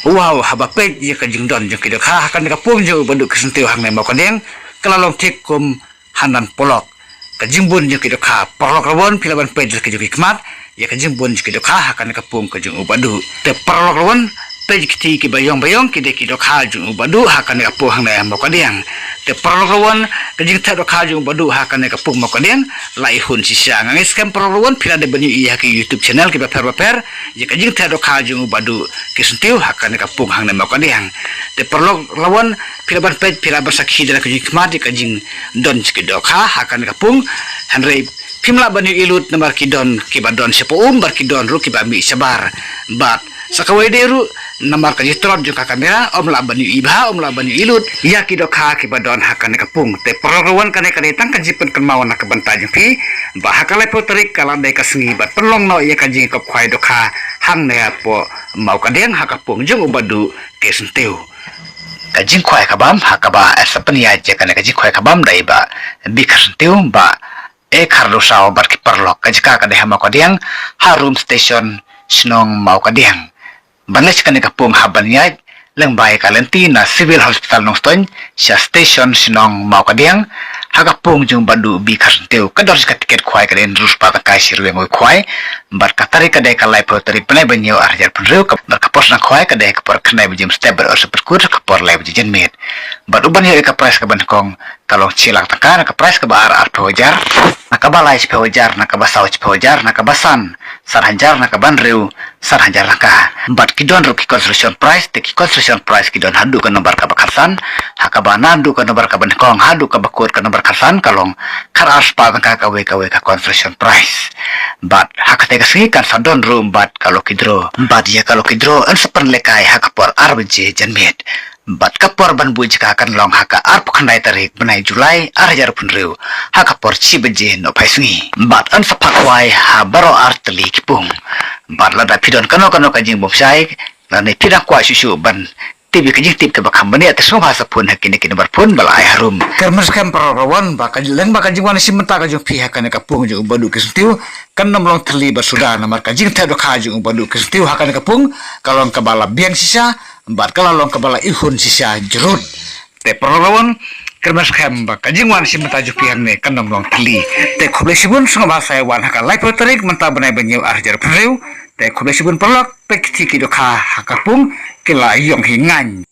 wow haba pet ye ka jing don jing ki do kha hakan ka pung jo badu kesentiu hang ne mau kadeng kelalong tik kum hanan polok ka jing bun jing ki do kha polok rawon pilaban pet ke jo kmat ye ka jing bun ki do kha hakan ka pung ka jing ubadu te polok rawon pet ki ki bayong ki de ki do kha jing ubadu hakan ka pung hang ne mau kadeng te polok rawon ka jing ta do kha jing ubadu hakan ka pung mau kadeng lai hun si sia ngai scam polok rawon pila de banyu iya ki YouTube channel ki ba per ye ka jing ta do kha jing ubadu kesentiu hakan ka pung hang ne mau kadeng te polok rawon pilaban pet pilaban sakhi de ka jing kmat ka jing don ki do kha hakan ka pung hanrei pimla bani ilut namar kidon kibadon sepo bar kidon ru kibami sabar bat sakawai deru namar ka jitrot juga kamera omla bani ibha omla bani ilut ya kido kha kibadon hakan ka pung te perlawan kane kane tang kajipen kemauan ka banta jengpi ba hakale potrik kala de ka sengi bat pelong no ya kajing kop khwai do kha hang ne apo mau kadeng hakapung jeng ubadu kesentiu kajing khwai kabam hakaba asapnia je kane kajing khwai kabam dai ba bi kesentiu ba harus saw barki perlok kajika ka deha mau kadiang harum station snong mau kadiang banes kane kapung habannya lengbai kalenti na civil hospital nong ston sia station snong mau kadiang hagapung jung badu bi karnteu kador ka tiket khwai karen rus pa ka siru ngoi khwai bar katari ka de ka lai proteri penai banyo arjar penreu ka bar kapos na khwai ka de ka por khnai bujim stable or superkur ka por lai bujen met bar uban yo ka price ka ban kong kalong cilak takana ka price ka bar ar hojar nakabalai sepehojar nakabasau sepehojar nakabasan sarhanjar nakabanreu sarhanjar naka bat kidon ruki construction price te ki construction price kidon hadu ka nomor ka bakarsan hakabana hadu ka nomor ka bankong hadu ka bakur ka nomor karsan kalong karas pa ka kawe ka construction price bat hakate ka sigi kan sadon room bat kalau kidro bat ya kalau kidro an sepen lekai hakapor arbje janmet bat kapor ban buj ka kan long haka arp khandai tarik benai julai arjar punreu haka por chi beje no phaisngi bat an sapakwai ha baro artli kipung bat lada pidon kano kajing bomsai lane pidang kwa susu ban tibi kajing tip ke bakam bani atas semua bahasa pun hakini kini berpun balai harum kermes kan perawan bakal leng bakal jingwan si menta kajing pihak kan kapung jung badu kesentiu kan nomlong terli bersudah namar kajing tado kajing badu kesentiu hakan kapung kalong kebala biang sisa bat kalong kebala ihun sisa jerut te perawan kermes kan bakal jingwan si menta kajing pihak ne kan nomlong terli te kublesibun semua bahasa wan hakan lai poterik menta benai banyu arjar preu te kublesibun pelak pek tiki doka hakapung kila yong hingan